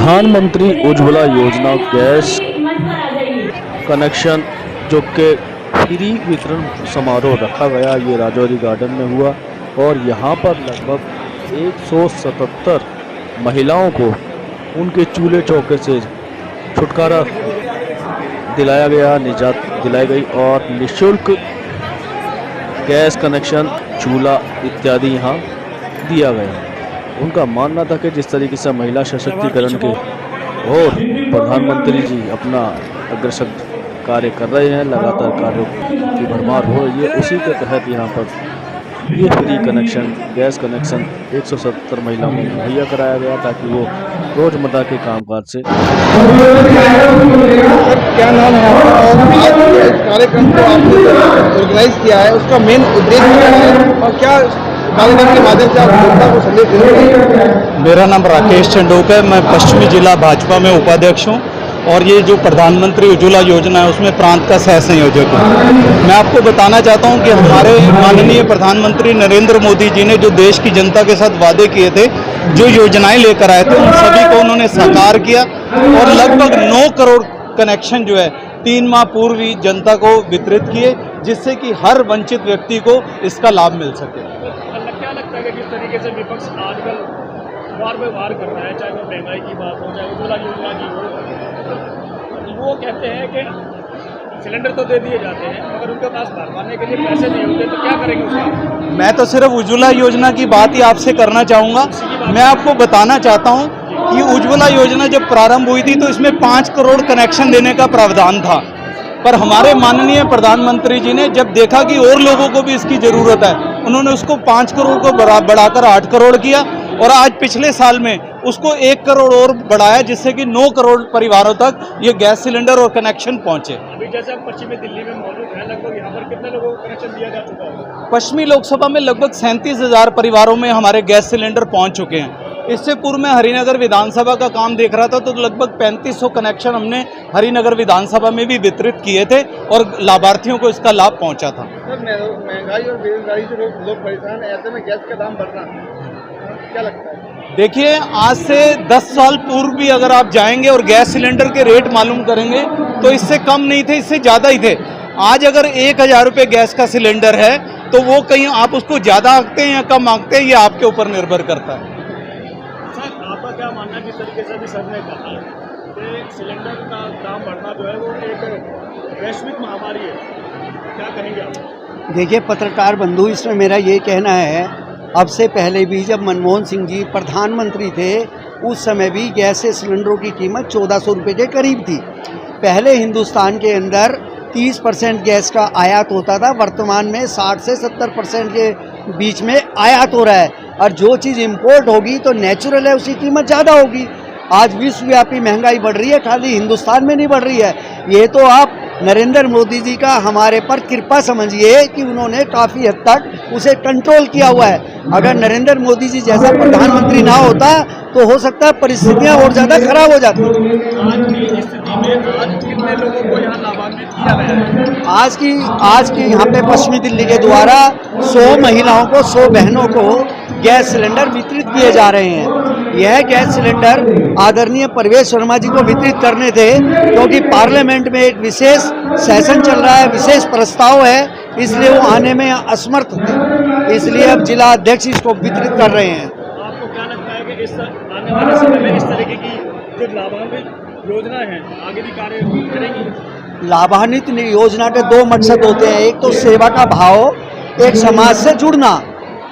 प्रधानमंत्री उज्ज्वला योजना gas connection जो के फ्री वितरण समारोह रखा गया, ये राजौरी गार्डन में हुआ और यहाँ पर लगभग 177 महिलाओं को उनके चूल्हे चौके से छुटकारा दिलाया गया, निजात दिलाई गई और निःशुल्क गैस कनेक्शन, चूल्हा इत्यादि यहाँ दिया गया। उनका मानना था कि जिस तरीके से महिला सशक्तिकरण के और प्रधानमंत्री जी अपना अग्रसर कार्य कर रहे हैं, लगातार कार्यों की भरमार हो रही है, उसी के तहत यहाँ पर ये फ्री कनेक्शन, गैस कनेक्शन 170 महिलाओं को मुहैया कराया गया ताकि वो रोजमर्रा के कामकाज से। क्या नाम है और इस कार्यक्रम को आपने ऑर्गेनाइज किया है, उसका मेन उद्देश्य क्या है और क्या कार्यक्रम के माध्यम से आप जनता को संदेश दे रहे हैं? मेरा नाम राकेश चंडोक है, मैं पश्चिमी जिला भाजपा में उपाध्यक्ष हूँ और ये जो प्रधानमंत्री उज्ज्वला योजना है उसमें प्रांत का सह संयोजक हूँ। मैं आपको बताना चाहता हूँ कि हमारे माननीय प्रधानमंत्री नरेंद्र मोदी जी ने जो देश की जनता के साथ वादे किए थे, जो योजनाएं लेकर आए थे, उन सभी को उन्होंने साकार किया और लगभग 9 करोड़ कनेक्शन जो है 3 माह पूर्व ही जनता को वितरित किए, जिससे कि हर वंचित व्यक्ति को इसका लाभ मिल सके। क्या लगता है कि किस तरीके से विपक्ष आजकल वार में वार कर रहा है, चाहे वो महंगाई की बात हो, चाहे उज्ज्वला योजना की हो, वो कहते हैं कि सिलेंडर तो दे दिए जाते हैं मगर उनके पास भरवाने के लिए पैसे नहीं होते, तो क्या करेंगे उसका? मैं तो सिर्फ उज्ज्वला योजना की बात ही आपसे करना चाहूँगा। मैं आपको बताना चाहता हूँ कि उज्ज्वला योजना जब प्रारंभ हुई थी तो इसमें 5 करोड़ कनेक्शन देने का प्रावधान था, पर हमारे माननीय प्रधानमंत्री जी ने जब देखा कि और लोगों को भी इसकी ज़रूरत है, उन्होंने उसको 5 करोड़ को बढ़ाकर 8 करोड़ किया और आज पिछले साल में उसको 1 करोड़ और बढ़ाया, जिससे कि 9 करोड़ परिवारों तक ये गैस सिलेंडर और कनेक्शन पहुंचे। अभी जैसे हम पश्चिमी दिल्ली में मौजूद हैं, लगभग यहाँ पर कितने लोगों को कनेक्शन दिया जा चुका है? पश्चिमी लोकसभा में लगभग 37,000 परिवारों में हमारे गैस सिलेंडर पहुँच चुके हैं। इससे पूर्व में हरिनगर विधानसभा का काम देख रहा था तो लगभग 3500 कनेक्शन हमने हरिनगर विधानसभा में भी वितरित किए थे और लाभार्थियों को इसका लाभ पहुंचा था। सर, महंगाई और बेरोजगारी से लोग परेशान हैं, ऐसे में गैस का दाम बढ़ रहा है, क्या लगता है? देखिए, आज से 10 साल पूर्व भी अगर आप जाएंगे और गैस सिलेंडर के रेट मालूम करेंगे तो इससे कम नहीं थे, इससे ज़्यादा ही थे। आज अगर 1000 रुपये गैस का सिलेंडर है तो वो कहीं आप उसको ज़्यादा आंकते हैं या कम आंकते हैं, ये आपके ऊपर निर्भर करता है। आपका क्या मानना है, जिस तरीके से भी सर ने कहा कि सिलेंडर का दाम बढ़ना जो है वो एक वैश्विक महामारी है, क्या कहेंगे आप? देखिए पत्रकार बंधु, इसमें मेरा ये कहना है, अब से पहले भी जब मनमोहन सिंह जी प्रधानमंत्री थे उस समय भी गैस सिलेंडरों की कीमत 1400 रुपये के करीब थी। पहले हिंदुस्तान के अंदर 30% गैस का आयात होता था, वर्तमान में 60 से 70% के बीच में आयात हो रहा है और जो चीज़ इंपोर्ट होगी तो नेचुरल है उसकी कीमत ज़्यादा होगी। आज विश्वव्यापी महंगाई बढ़ रही है, खाली हिंदुस्तान में नहीं बढ़ रही है। ये तो आप नरेंद्र मोदी जी का हमारे पर कृपा समझिए कि उन्होंने काफ़ी हद तक उसे कंट्रोल किया हुआ है। अगर नरेंद्र मोदी जी जैसा प्रधानमंत्री ना होता तो हो सकता है परिस्थितियाँ और ज़्यादा खराब हो जाती। आज की स्थिति में आज कितने लोगों को यहाँ लाभान्वित किया गया है? आज की यहाँ पे पश्चिमी दिल्ली के द्वारा 100 महिलाओं को, 100 बहनों को गैस सिलेंडर वितरित किए जा रहे हैं। यह गैस सिलेंडर आदरणीय परवेश वर्मा जी को वितरित करने थे, क्योंकि पार्लियामेंट में एक विशेष सेशन चल रहा है, विशेष प्रस्ताव है, इसलिए वो आने में असमर्थ थे, इसलिए अब जिला अध्यक्ष इसको वितरित कर रहे हैं। आपको क्या लगता है कि इस आने वाले समय में इस तरीके की जो लाभान्वित योजना है आगे भी कार्य करेंगी? लाभान्वित योजना के 2 मकसद होते हैं, एक तो सेवा का भाव, एक समाज से जुड़ना।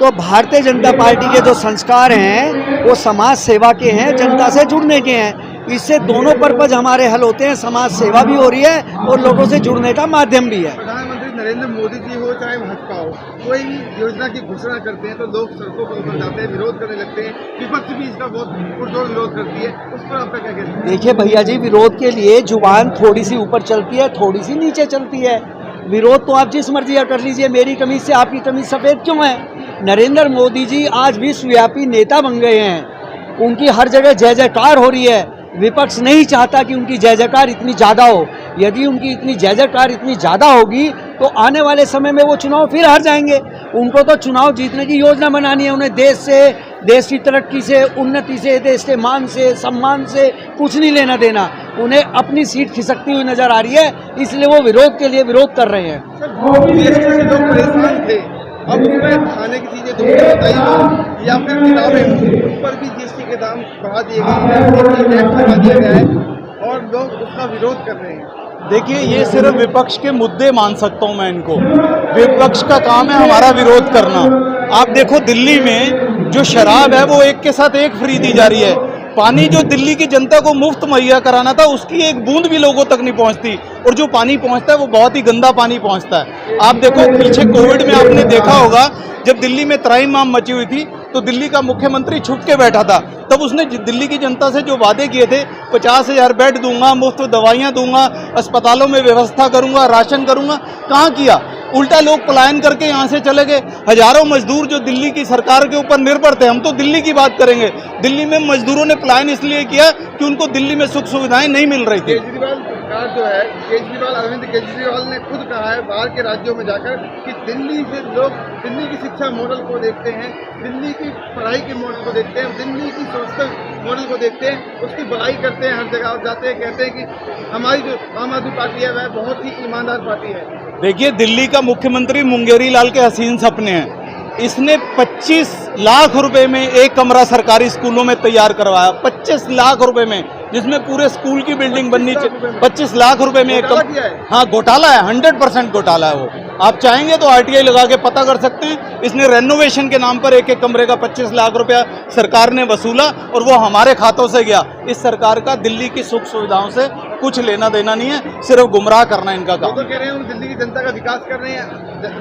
तो भारतीय जनता पार्टी के जो संस्कार हैं वो समाज सेवा के हैं, जनता से जुड़ने के हैं। इससे दोनों पर्पज हमारे हल होते हैं, समाज सेवा भी हो रही है और लोगों से जुड़ने का माध्यम भी है। प्रधानमंत्री नरेंद्र मोदी जी हो चाहे भाजपा हो, कोई भी योजना की घोषणा करते हैं तो लोग सड़कों पर उतर जाते हैं, विरोध करने लगते हैं, विपक्ष भी इसका बहुत पुरजोर विरोध करती है, उस पर आपका क्या कहना है? देखिए भैया जी, विरोध के लिए जुबान थोड़ी सी ऊपर चलती है, थोड़ी सी नीचे चलती है। विरोध तो आप जिस मर्जी कर लीजिए, मेरी कमीज से आपकी कमीज सफ़ेद क्यों है? नरेंद्र मोदी जी आज विश्वव्यापी नेता बन गए हैं, उनकी हर जगह जय जयकार हो रही है। विपक्ष नहीं चाहता कि उनकी जय जयकार इतनी ज़्यादा हो। यदि उनकी इतनी जय जयकार इतनी ज़्यादा होगी तो आने वाले समय में वो चुनाव फिर हार जाएंगे उनको तो चुनाव जीतने की योजना बनानी है, उन्हें देश से, देश की तरक्की से, उन्नति से, देश के मान से, सम्मान से कुछ नहीं लेना देना। उन्हें अपनी सीट खिसकती हुई नजर आ रही है, इसलिए वो विरोध के लिए विरोध कर रहे हैं। लोग परेशान थे, अब उसमें खाने की चीजें बताइए या फिर किताबें, उस पर भी जीएसटी के दाम बढ़ा दिए गए हैं, टैक्स लगा दिया गया है और लोग उसका विरोध कर रहे हैं। देखिए, ये सिर्फ विपक्ष के मुद्दे मान सकता हूं मैं इनको। विपक्ष का काम है हमारा विरोध करना। आप देखो, दिल्ली में जो शराब है वो एक के साथ एक फ्री दी जा रही है। पानी जो दिल्ली की जनता को मुफ्त मुहैया कराना था, उसकी एक बूंद भी लोगों तक नहीं पहुंचती, और जो पानी पहुंचता है वो बहुत ही गंदा पानी पहुंचता है। आप देखो, पीछे कोविड में आपने देखा होगा, जब दिल्ली में त्राहिमाम मची हुई थी तो दिल्ली का मुख्यमंत्री छुप के बैठा था। तब उसने दिल्ली की जनता से जो वादे किए थे, 50,000 बेड दूंगा, मुफ्त दवाइयां दूंगा, अस्पतालों में व्यवस्था करूंगा, राशन करूंगा, कहाँ किया? उल्टा लोग पलायन करके यहाँ से चले गए। हजारों मजदूर जो दिल्ली की सरकार के ऊपर निर्भर थे, हम तो दिल्ली की बात करेंगे, दिल्ली में मजदूरों ने पलायन इसलिए किया कि उनको दिल्ली में सुख सुविधाएं नहीं मिल रही थी। केजरीवाल सरकार जो है, अरविंद केजरीवाल ने खुद कहा है बाहर के राज्यों में जाकर कि दिल्ली से लोग दिल्ली की शिक्षा मॉडल को देखते हैं, दिल्ली की पढ़ाई के मॉडल को देखते हैं, दिल्ली की स्वास्थ्य मॉडल को देखते हैं, उसकी बड़ाई करते हैं, हर जगह जाते हैं, कहते हैं कि हमारी जो आम आदमी पार्टी है वह बहुत ही ईमानदार पार्टी है। देखिए, दिल्ली का मुख्यमंत्री मुंगेरी लाल के हसीन सपने हैं। इसने 25 लाख रुपए में एक कमरा सरकारी स्कूलों में तैयार करवाया, 25 लाख रुपए में, जिसमें पूरे स्कूल की बिल्डिंग बननी चाहिए। 25 लाख रुपए में एक हाँ, घोटाला है, 100% घोटाला है वो। आप चाहेंगे तो RTI लगा के पता कर सकते हैं। इसने रेनोवेशन के नाम पर एक एक कमरे का 25 लाख रुपया सरकार ने वसूला और वो हमारे खातों से गया। इस सरकार का दिल्ली की सुख सुविधाओं से कुछ लेना देना नहीं है, सिर्फ गुमराह करना इनका काम। तो कह रहे हैं दिल्ली की जनता का विकास कर रहे हैं,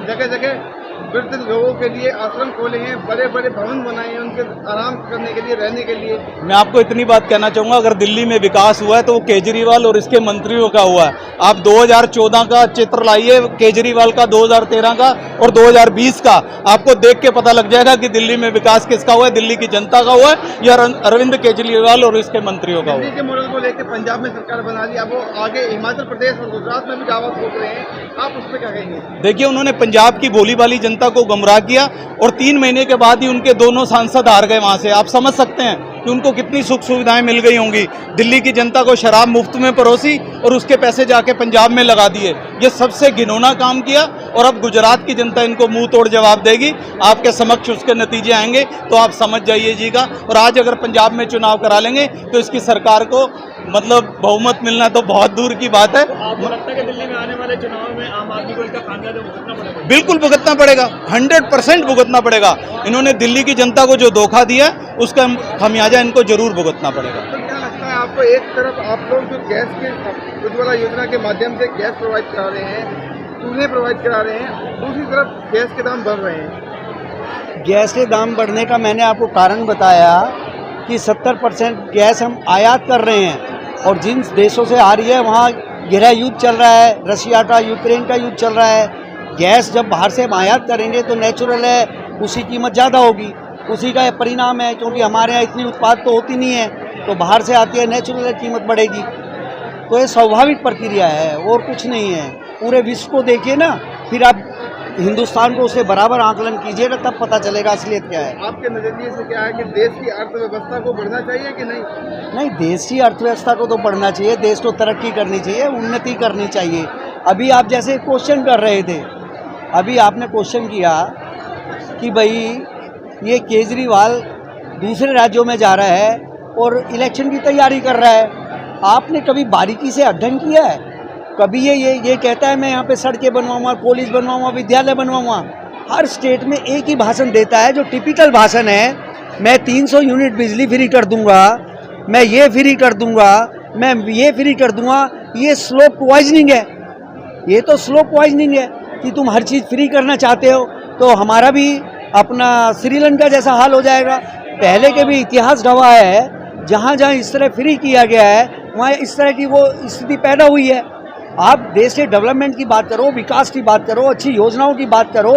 जगह जगह वृद्ध लोगों के लिए आश्रम खोले हैं, बड़े बड़े भवन बनाए हैं उनके आराम करने के लिए, रहने के लिए। मैं आपको इतनी बात कहना चाहूंगा, अगर दिल्ली में विकास हुआ है तो वो केजरीवाल और इसके मंत्रियों का हुआ है। आप 2014 का चित्र लाइए, केजरीवाल का, 2013 का और 2020 का, आपको देख के पता लग जाएगा कि दिल्ली में विकास किसका हुआ है, दिल्ली की जनता का हुआ है या अरविंद केजरीवाल और इसके मंत्रियों का हुआ है। दिल्ली के मॉडल को लेकर पंजाब में सरकार बना ली, अब वो आगे हिमाचल प्रदेश और गुजरात में भी दावा ठोक रहे हैं, आप उस पर क्या कहेंगे? देखिए, उन्होंने पंजाब की भोली भाली जनता को गुमराह किया और 3 महीने के बाद ही उनके दोनों सांसद हार गए वहां से। आप समझ सकते हैं कि उनको कितनी सुख सुविधाएं मिल गई होंगी। दिल्ली की जनता को शराब मुफ्त में परोसी और उसके पैसे जाके पंजाब में लगा दिए। ये सबसे घिनौना काम किया और अब गुजरात की जनता इनको मुंह तोड़ जवाब देगी। आपके समक्ष उसके नतीजे आएंगे तो आप समझ जाइएगा। और आज अगर पंजाब में चुनाव करा लेंगे तो इसकी सरकार को मतलब बहुमत मिलना तो बहुत दूर की बात है। तो आपको लगता है कि दिल्ली में आने वाले चुनाव में आम आदमी को इसका खामियाजा भुगतना पड़ेगा? बिल्कुल भुगतना पड़ेगा, 100% भुगतना पड़ेगा। इन्होंने दिल्ली की जनता को जो धोखा दिया उसका खामियाजा इनको जरूर भुगतना पड़ेगा। तो क्या लगता है आपको, एक तरफ आप लोग जो गैस के उज्ज्वला योजना के माध्यम से गैस प्रोवाइड करा रहे हैं, चूल्हे प्रोवाइड करा रहे हैं, दूसरी तरफ गैस के दाम बढ़ रहे हैं। गैस के दाम बढ़ने का मैंने आपको कारण बताया कि 70% गैस हम आयात कर रहे हैं और जिन देशों से आ रही है वहाँ गहरा युद्ध चल रहा है, रशिया का, यूक्रेन का युद्ध चल रहा है। गैस जब बाहर से हम आयात करेंगे तो नेचुरल है उसकी कीमत ज़्यादा होगी, उसी का परिणाम है, क्योंकि हमारे यहाँ इतनी उत्पाद तो होती नहीं है, तो बाहर से आती है, नेचुरल कीमत बढ़ेगी। तो ये स्वाभाविक प्रक्रिया है और कुछ नहीं है। पूरे विश्व को देखिए ना, फिर आप हिंदुस्तान को उससे बराबर आकलन कीजिएगा, तब पता चलेगा असलियत क्या है। आपके नजरिए से क्या है कि देश की अर्थव्यवस्था को बढ़ना चाहिए कि नहीं? नहीं, देश की अर्थव्यवस्था को तो बढ़ना चाहिए, देश को तरक्की करनी चाहिए, उन्नति करनी चाहिए। अभी आप जैसे क्वेश्चन कर रहे थे, अभी आपने क्वेश्चन किया कि भाई ये केजरीवाल दूसरे राज्यों में जा रहा है और इलेक्शन की तैयारी कर रहा है। आपने कभी बारीकी से अध्ययन किया है? कभी ये कहता है मैं यहाँ पे सड़कें बनवाऊँगा, कॉलेज बनवाऊँगा, विद्यालय बनवाऊँगा। हर स्टेट में एक ही भाषण देता है जो टिपिकल भाषण है, मैं 300 यूनिट बिजली फ्री कर दूंगा, मैं ये फ्री कर दूंगा, मैं ये फ्री कर दूंगा। ये स्लो पॉइजनिंग है, ये तो स्लो पॉइजनिंग है कि तुम हर चीज़ फ्री करना चाहते हो तो हमारा भी अपना श्रीलंका जैसा हाल हो जाएगा। पहले के भी इतिहास गवाह है, जहाँ जहाँ इस तरह फ्री किया गया है वहाँ इस तरह की वो स्थिति पैदा हुई है। आप देश के डेवलपमेंट की बात करो, विकास की बात करो, अच्छी योजनाओं की बात करो,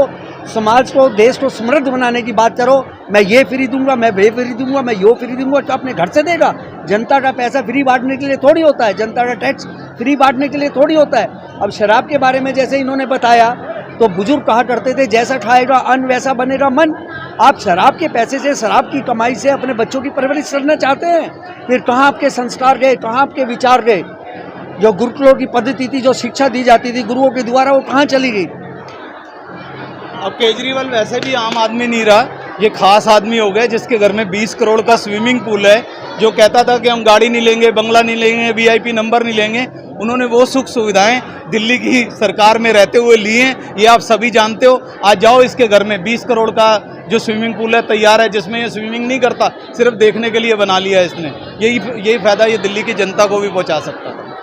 समाज को, देश को समृद्ध बनाने की बात करो। मैं ये फ्री दूंगा, मैं वे फ्री दूंगा, मैं यो फ्री दूंगा, तो अपने घर से देगा। जनता का पैसा फ्री बांटने के लिए थोड़ी होता है, जनता का टैक्स फ्री बांटने के लिए थोड़ी होता है। अब शराब के बारे में जैसे इन्होंने बताया तो बुजुर्ग कहा करते थे जैसा खाएगा अन्न वैसा बनेगा मन। आप शराब के पैसे से, शराब की कमाई से अपने बच्चों की परवरिश करना चाहते हैं, फिर कहाँ आपके संस्कार गए, कहाँ आपके विचार गए? जो गुरुकुलों की पद्धति थी, जो शिक्षा दी जाती थी गुरुओं के द्वारा, वो कहाँ चली गई? अब केजरीवाल वैसे भी आम आदमी नहीं रहा, ये खास आदमी हो गए जिसके घर में 20 करोड़ का स्विमिंग पूल है। जो कहता था कि हम गाड़ी नहीं लेंगे, बंगला नहीं लेंगे, VIP नंबर नहीं लेंगे, उन्होंने वो सुख सुविधाएं दिल्ली की सरकार में रहते हुए ली हैं। ये आप सभी जानते हो। आज जाओ इसके घर में 20 करोड़ का जो स्विमिंग पूल है तैयार है, जिसमें ये स्विमिंग नहीं करता, सिर्फ देखने के लिए बना लिया है इसने। यही फ़ायदा ये दिल्ली की जनता को भी पहुंचा सकता था।